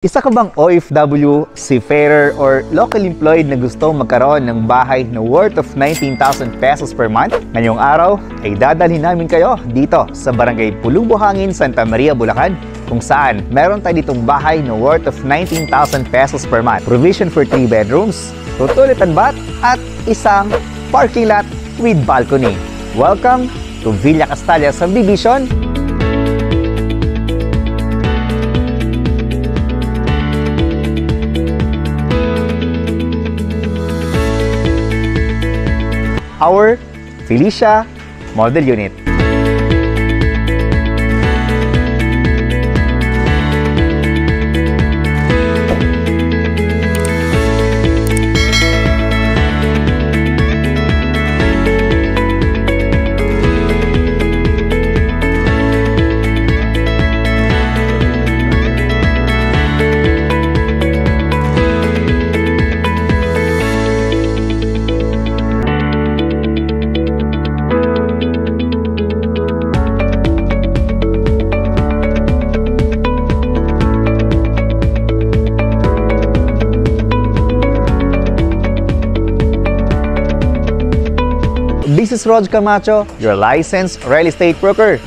Isa ka bang OFW, seafarer, or local employed na gusto magkaroon ng bahay na worth of 19,000 pesos per month? Ngayong araw ay dadalhin namin kayo dito sa Barangay Pulong Buhangin, Santa Maria, Bulacan, kung saan meron tayo ditong bahay na worth of 19,000 pesos per month. Provision for 3 bedrooms, toilet and bath, at isang parking lot with balcony. Welcome to Villa Castalia Subdivision. Our Felicia Model Unit. This is Rog Camacho, your licensed real estate broker.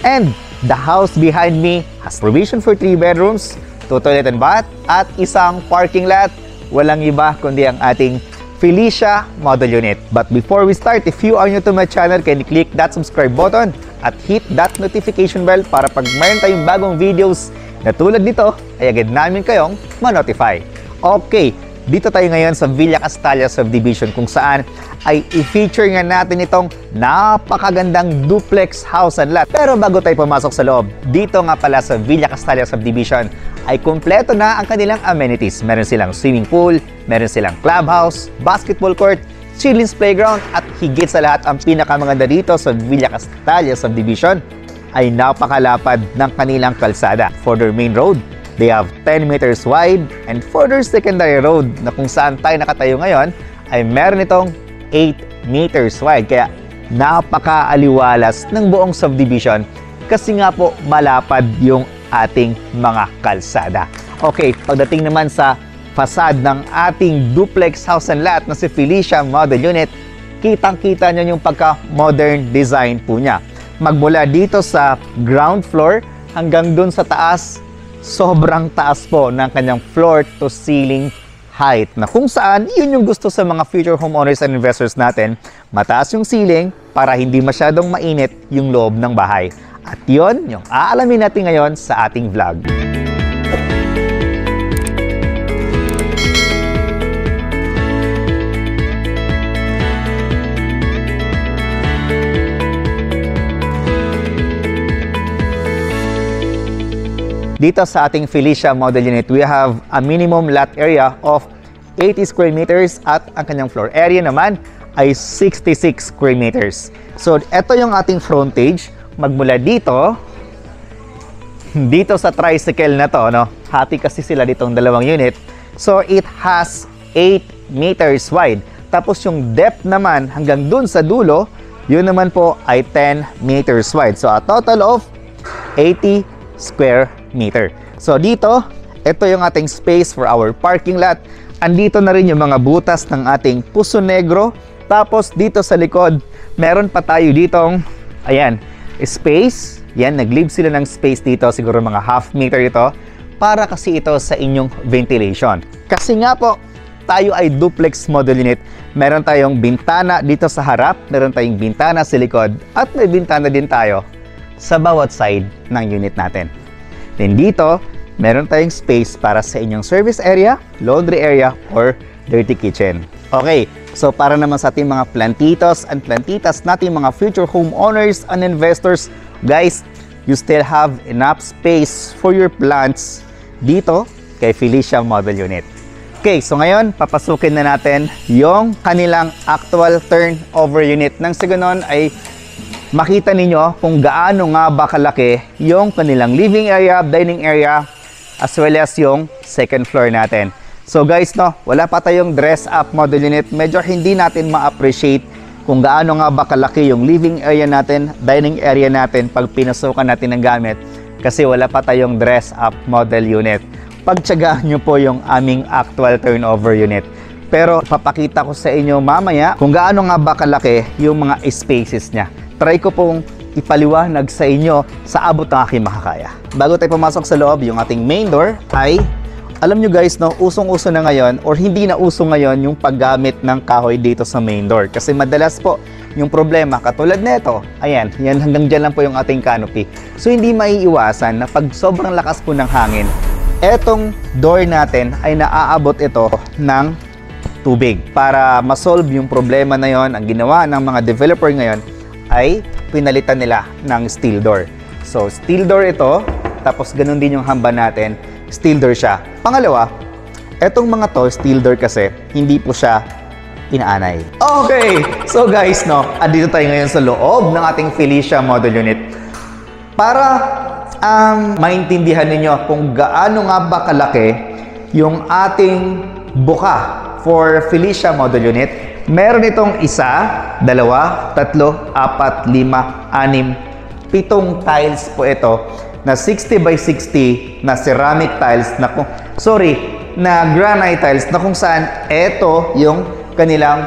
And the house behind me has provision for 3 bedrooms, 2 toilet and bath, at isang parking lot. Walang iba kundi ang ating Felicia Model Unit. But before we start, if you are new to my channel, can you click that subscribe button at hit that notification bell para pag mayroon tayong bagong videos na tulad nito, ay agad namin kayong ma-notify. Okay, dito tayo ngayon sa Villa Castalia Subdivision kung saan ay i-feature nga natin itong napakagandang duplex house and lot. Pero bago tayo pumasok sa loob, dito nga pala sa Villa Castalia Subdivision ay kumpleto na ang kanilang amenities. Meron silang swimming pool, meron silang clubhouse, basketball court, children's playground, at higit sa lahat ang pinakamaganda dito sa Villa Castalia Subdivision ay napakalapad ng kanilang kalsada. For their main road, they have 10 meters wide, and for their secondary road na kung saan tayo nakatayo ngayon ay meron itong 8 meters wide. Kaya napakaaliwalas ng buong subdivision kasi nga po malapad yung ating mga kalsada. Okay, pagdating naman sa facade ng ating duplex house and lot na si Felicia Model Unit, kitang-kita nyo yung pagka-modern design po niya. Magmula dito sa ground floor hanggang dun sa taas, sobrang taas po ng kanyang floor to ceiling height na kung saan yun yung gusto sa mga future homeowners and investors natin. Mataas yung ceiling para hindi masyadong mainit yung loob ng bahay. At yun yung aalamin natin ngayon sa ating vlog. Dito sa ating Felicia Model Unit, we have a minimum lot area of 80 square meters at ang kanyang floor area naman ay 66 square meters. So, ito yung ating frontage. Magmula dito sa tricycle na to, no? Hati kasi sila ditong dalawang unit. So, it has 8 meters wide. Tapos yung depth naman hanggang dun sa dulo, yun naman po ay 10 meters wide. So, a total of 80 square meter. So dito, ito yung ating space for our parking lot. Andito na rin yung mga butas ng ating Puso Negro. Tapos dito sa likod, meron pa tayo ditong, ayan, space. Yan, nag-leave sila ng space dito, siguro mga half meter ito, para kasi ito sa inyong ventilation. Kasi nga po, tayo ay duplex model unit. Meron tayong bintana dito sa harap, meron tayong bintana sa likod, at may bintana din tayo sa bawat side ng unit natin. Then dito, meron tayong space para sa inyong service area, laundry area, or dirty kitchen. Okay, so para naman sa ating mga plantitos and plantitas nating mga future homeowners and investors, guys, you still have enough space for your plants dito kay Felicia Model Unit. Okay, so ngayon, papasukin na natin yung kanilang actual turnover unit. Nang sa ganon ay makita ninyo kung gaano nga ba kalaki yung kanilang living area, dining area, as well as yung second floor natin. So guys, no, wala pa tayong dress up model unit. Medyo hindi natin ma-appreciate kung gaano nga ba kalaki yung living area natin, dining area natin pag pinasukan natin ng gamit kasi wala pa tayong dress up model unit. pagtyagaan nyo po yung aming actual turnover unit. Pero papakita ko sa inyo mamaya kung gaano nga ba kalaki yung mga spaces niya. Try ko pong ipaliwanag sa inyo sa abot ng aking makakaya. Bago tayo pumasok sa loob, yung ating main door ay, alam nyo guys, no, usong-uso na ngayon or hindi na uso ngayon yung paggamit ng kahoy dito sa main door. Kasi madalas po, yung problema, katulad nito, ayan, yan hanggang dyan lang po yung ating canopy. So hindi maiiwasan na pag sobrang lakas po ng hangin, etong door natin ay naaabot ito ng tubig. Para ma-solve yung problema na yon, ang ginawa ng mga developer ngayon ay pinalitan nila ng steel door. So, steel door ito, tapos ganun din yung hamba natin, steel door siya. Pangalawa, etong mga to, steel door kasi, hindi po siya inaanay. Okay! So guys, no, andito tayo ngayon sa loob ng ating Felicia model unit. Para maintindihan ninyo kung gaano nga ba kalaki yung ating buka for Felicia model unit, meron itong 1, 2, 3, 4, 5, 6, 7 tiles po ito na 60 by 60 na ceramic tiles na na granite tiles na kung saan ito yung kanilang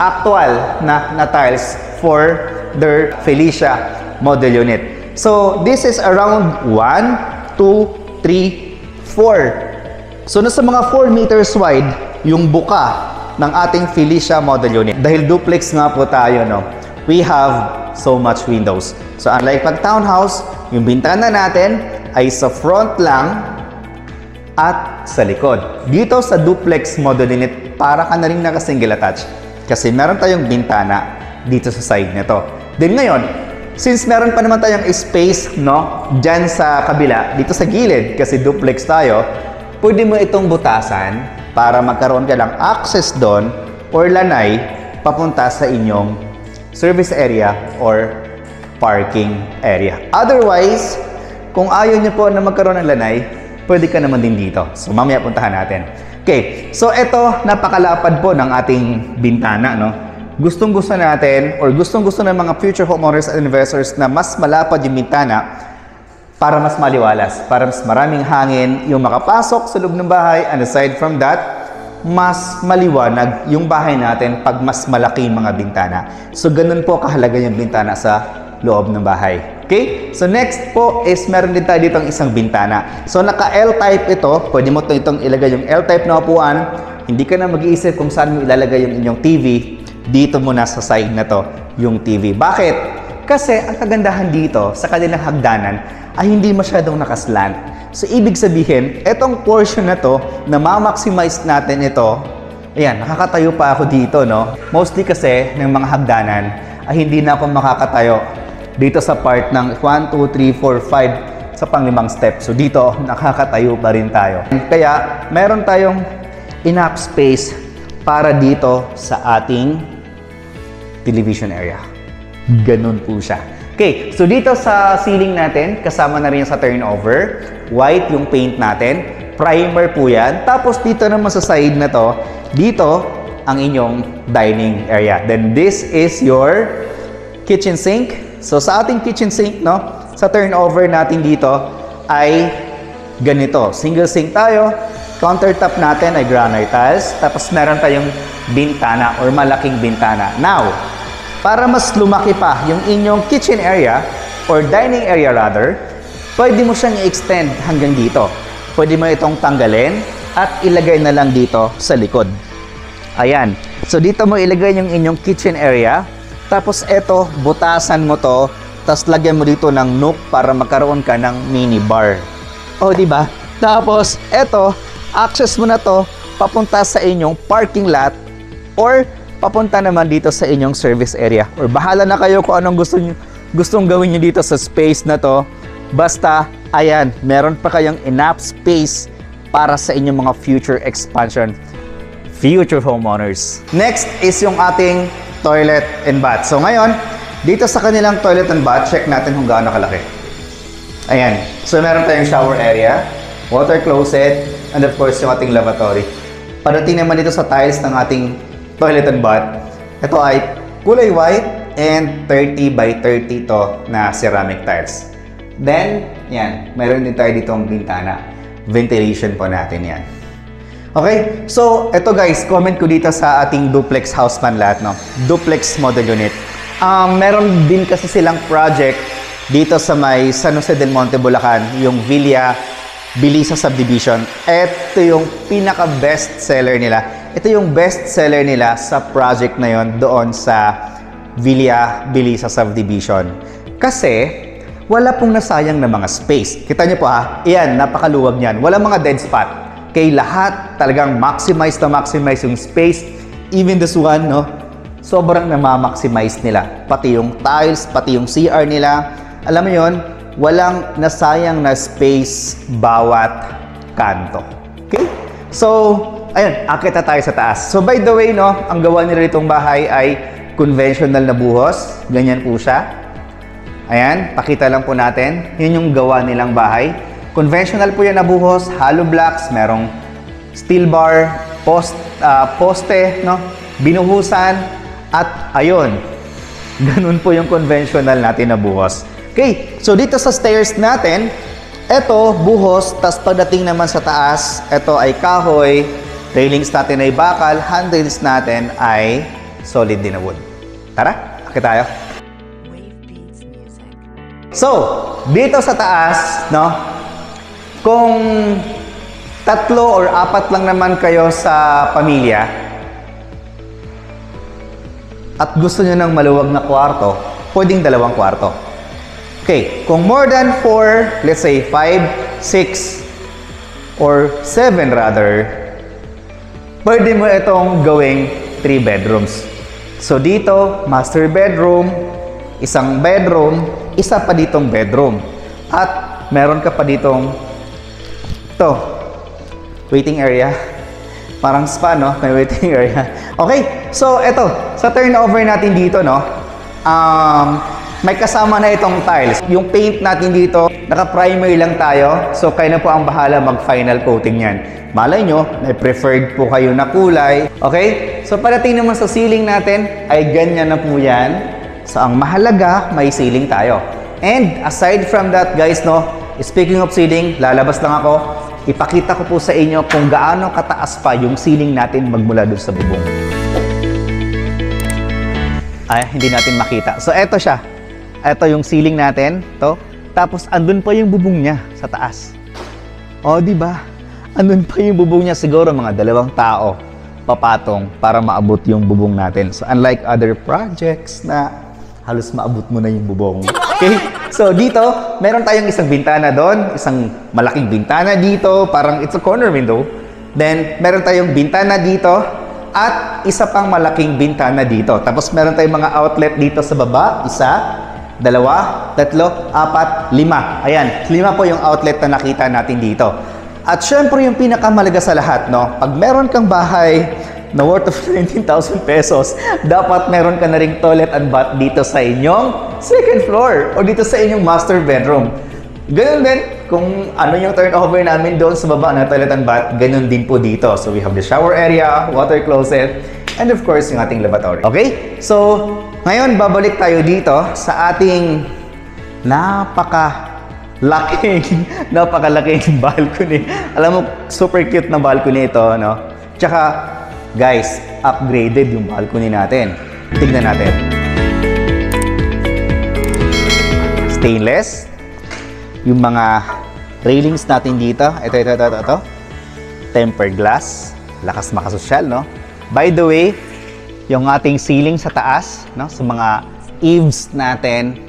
actual na tiles for their Felicia model unit. So this is around 1, 2, 3, 4. So, nasa mga 4 meters wide yung buka ng ating Felicia model unit. Dahil duplex nga po tayo, no, we have so much windows. So, unlike pag townhouse, yung bintana natin ay sa front lang at sa likod. Dito sa duplex model unit, para ka na rin naka-single attach. Kasi meron tayong bintana dito sa side nito. Then ngayon, since meron pa naman tayong space, no, dyan sa kabila, dito sa gilid, kasi duplex tayo, pwede mo itong butasan para magkaroon ka lang access doon or lanay papunta sa inyong service area or parking area. Otherwise, kung ayaw nyo po na magkaroon ng lanay, pwede ka naman din dito. So, mamaya puntahan natin. Okay, so ito, napakalapad po ng ating bintana, no? Gustong-gusto natin or gustong-gusto ng mga future homeowners and investors na mas malapad yung bintana para mas maliwalas, para mas maraming hangin yung makapasok sa loob ng bahay, and aside from that, mas maliwanag yung bahay natin pag mas malaki yung mga bintana. So, ganun po kahalaga yung bintana sa loob ng bahay. Okay? So, next po is meron din tayo dito ang isang bintana. So, naka-L-type ito. Pwede mo itong ilagay yung L-type na upuan. Hindi ka na mag-iisip kung saan mo ilalagay yung inyong TV. Dito muna sa side na to yung TV. Bakit? Kasi ang kagandahan dito sa kanilang hagdanan ay hindi masyadong nakaslant. So, ibig sabihin, etong portion na to, na ma-maximize natin ito, ayan, nakakatayo pa ako dito, no? Mostly kasi ng mga hagdanan ay hindi na ako makakatayo dito sa part ng 1, 2, 3, 4, 5 sa pang-5 step. So, dito, nakakatayo pa rin tayo. Kaya, meron tayong enough space para dito sa ating television area. Ganun po siya. Okay, so dito sa ceiling natin, kasama na rin sa turnover. White yung paint natin. Primer po yan. Tapos dito naman sa side na to, dito ang inyong dining area. Then this is your kitchen sink. So sa ating kitchen sink, no, sa turnover natin dito ay ganito. Single sink tayo. Countertop natin ay granite tiles. Tapos meron tayong bintana or malaking bintana. Now, para mas lumaki pa yung inyong kitchen area or dining area rather, pwede mo siyang i-extend hanggang dito. Pwede mo itong tanggalin at ilagay na lang dito sa likod. Ayan. So dito mo ilagay yung inyong kitchen area. Tapos eto, butasan mo to. Tapos lagyan mo dito ng nook para magkaroon ka ng mini bar. O, di ba? Tapos eto, access mo na to papunta sa inyong parking lot or papunta naman dito sa inyong service area. Or bahala na kayo kung anong gustong gawin nyo dito sa space na to. Basta, ayan, meron pa kayong enough space para sa inyong mga future expansion, future homeowners. Next is yung ating toilet and bath. So ngayon, dito sa kanilang toilet and bath, check natin kung gaano kalaki. Ayan. So meron tayong shower area, water closet, and of course yung ating lavatory. Padating naman dito sa tiles ng ating toilet and bath, ito ay kulay white and 30 by 30 to na ceramic tiles. Then, yan, meron din tayo dito ang bintana. ventilation po natin yan. Okay, so ito guys, comment ko dito sa ating duplex house plan lahat, no? Duplex model unit. Meron din kasi silang project dito sa may San Jose del Monte, Bulacan, yung Villa Bilisa Subdivision. Ito yung pinaka-best seller nila. Ito yung best seller nila sa project na yon doon sa Villa Bilisa Subdivision. Kasi wala pong nasayang na mga space. Kita niyo po ha, iyan, napakaluwag niyan. Wala mga dead spot. Kay lahat talagang maximize na maximize yung space. Even this one, no? Sobrang na-maximize nila. Pati yung tiles, pati yung CR nila. Alam mo yon, walang nasayang na space bawat kanto. Okay? So, ayun, akit na tayo sa taas. So, by the way, no, ang gawa nila itong bahay ay conventional na buhos. Ganyan po siya. Ayan, pakita lang po natin. Yun yung gawa nilang bahay. Conventional po yan na buhos, hollow blocks, merong steel bar, poste, no? Binuhusan, at ayun. Ganun po yung conventional natin na buhos. Okay, so dito sa stairs natin, eto, buhos, tas pagdating naman sa taas, eto ay kahoy, railings natin ay bakal, handrails natin ay solid din na wood. Tara, akit tayo. So, dito sa taas, no, kung 3 or 4 lang naman kayo sa pamilya at gusto nyo ng maluwag na kwarto, pwedeng 2 kwarto. Okay, kung more than 4, let's say 5, 6, or 7 rather, pwede mo itong gawing 3 bedrooms. So, dito, master bedroom, isang bedroom, isa pa ditong bedroom. At meron ka pa ditong waiting area. Parang spa, no? May waiting area. Okay, so eto, sa turnover natin dito, no? May kasama na itong tiles. Yung paint natin dito, naka-primer lang tayo. So, kayo na po ang bahala mag-final coating yan. Malay nyo, may preferred po kayo na kulay. Okay? So, padating naman sa ceiling natin, ay ganyan na po yan. So, ang mahalaga, may ceiling tayo. And aside from that, guys, no, speaking of ceiling, lalabas lang ako. Ipakita ko po sa inyo kung gaano kataas pa yung ceiling natin magmula dun sa bubong. Ay, hindi natin makita. So, eto siya. Eto yung ceiling natin. To. Tapos, andun pa yung bubong niya sa taas. O, di ba? Andun pa yung bubong niya. Siguro mga 2 tao papatong para maabot yung bubong natin. So, unlike other projects na halos maabot mo na yung bubong. Okay? So, dito, meron tayong isang bintana doon, isang malaking bintana dito, parang it's a corner window. Then, meron tayong bintana dito, at isa pang malaking bintana dito. Tapos, meron tayong mga outlet dito sa baba, 1, 2, 3, 4, 5. Ayan, 5 po yung outlet na nakita natin dito. At syempre, yung pinakamalaga sa lahat, no? Pag meron kang bahay na worth of 19,000 pesos, dapat meron ka na ring toilet and bath dito sa inyong second floor o dito sa inyong master bedroom. Ganun din, kung ano yung turnover namin doon sa baba na toilet and bath, ganun din po dito. So we have the shower area, water closet, and of course, yung ating lavatory. Okay? So, ngayon, babalik tayo dito sa ating napakalaking balcony. Alam mo, super cute na balcony ito, no? Tsaka, guys, upgraded yung balcony natin. Tignan natin. Stainless. Yung mga railings natin dito. Ito. Tempered glass. Lakas makasosyal, no? By the way, yung ating ceiling sa taas, no? Sa mga eaves natin,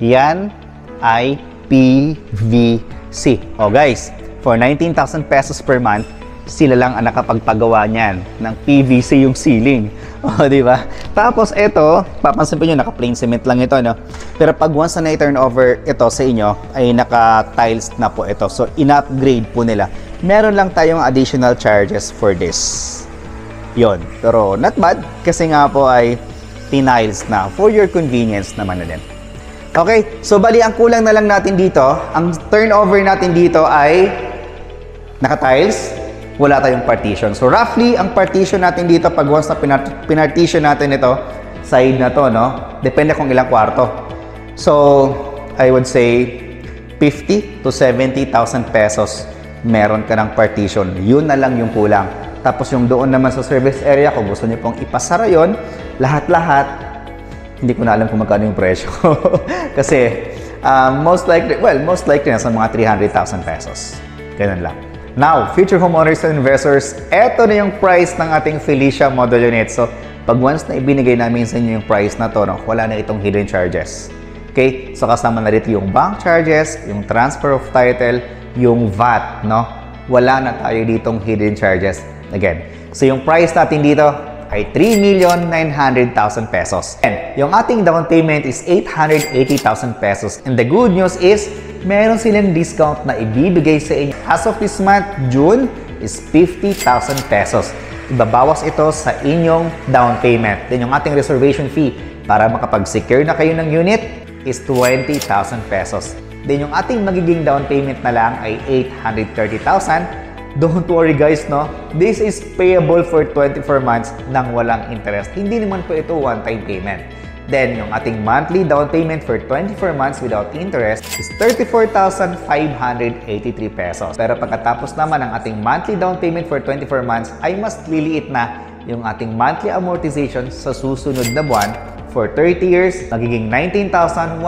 yan ay PVC. Oh, guys, for 19,000 pesos per month, sila lang ang nakapagpagawa niyan ng PVC yung ceiling. O, di ba? Tapos ito, papansin po nyo, naka-plain cement lang ito, no? Pero pag once na i-turn over ito sa inyo, ay naka-tiles na po ito. So, in-upgrade po nila. Meron lang tayong additional charges for this. Yon. Pero not bad, kasi nga po ay tiniles na for your convenience naman na din. Okay, so bali ang kulang na lang natin dito, ang turnover natin dito ay naka-tiles, wala tayong partition. So roughly, ang partition natin dito, pag once na pinartition natin ito, side na to, no? Depende kung ilang kwarto. So, I would say 50 to 70,000 pesos meron ka ng partition. Yun na lang yung kulang. Tapos yung doon naman sa service area, kung gusto niyo pong ipasara yun, lahat-lahat, hindi ko na alam kung magkano yung presyo. Kasi most likely nasa mga 300,000 pesos. Ganun lang. Now, future homeowners and investors, eto na yung price ng ating Felicia model unit. So, pag once na ibinigay namin sa inyo yung price na to, no, wala na itong hidden charges. Okay? So, kasama na rito yung bank charges, yung transfer of title, yung VAT, no? Wala na tayo ditong hidden charges. Again, so yung price natin dito ay 3,900,000 pesos. And yung ating down payment is 880,000 pesos. And the good news is, meron silang discount na ibibigay sa inyo. As of this month, June, is 50,000 pesos. Ibabawas ito sa inyong down payment. Then yung ating reservation fee para makapag-secure na kayo ng unit is 20,000 pesos. Then yung ating magiging down payment na lang ay 830,000. Don't worry guys, no? This is payable for 24 months nang walang interest. Hindi naman po ito one-time payment. Then, yung ating monthly down payment for 24 months without interest is 34,583 pesos. Pero pagkatapos naman ng ating monthly down payment for 24 months ay mas liliit na yung ating monthly amortization sa susunod na buwan. For 30 years, magiging 19,150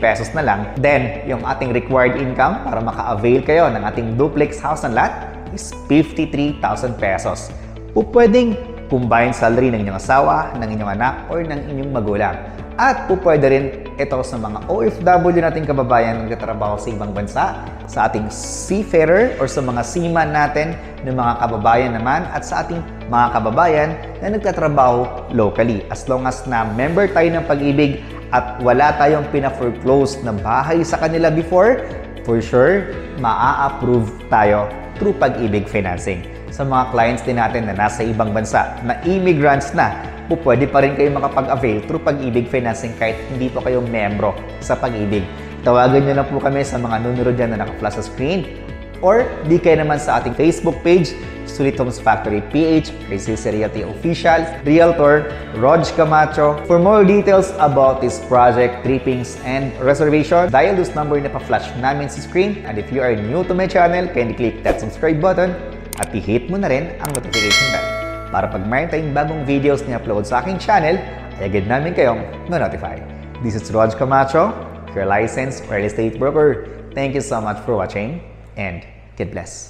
pesos na lang. Then, yung ating required income para maka-avail kayo ng ating duplex house and lot is 53,000 pesos. Pwedeng combined salary ng inyong asawa, ng inyong anak, or ng inyong magulang. At pwede rin ito sa mga OFW nating kababayan na nagtatrabaho sa ibang bansa, sa ating seafarer or sa mga seaman natin ng mga kababayan naman, at sa ating mga kababayan na nagtatrabaho locally. As long as na member tayo ng Pag-ibig at wala tayong pina-foreclose na bahay sa kanila before, for sure, maa-approve tayo through Pag-ibig financing. Sa mga clients din natin na nasa ibang bansa, na immigrants na, pwede pa rin kayo makapag-avail through Pag-ibig financing kahit hindi po kayo membro sa Pag-ibig. Tawagan nyo lang po kami sa mga nunuro dyan na naka-flash sa screen. Or di kayo naman sa ating Facebook page, Sulit Homes Factory PH, KCC Realty Official, Realtor, Rog Camacho. For more details about this project, trippings, and reservation, dial this number na pa-flash namin sa screen. And if you are new to my channel, kindly click that subscribe button at i-hit mo na rin ang notification bell para pag mayroon tayong bagong videos na upload sa aking channel, ay agad namin kayong ma-notify. This is Rog Camacho, your licensed real estate broker. Thank you so much for watching and God bless.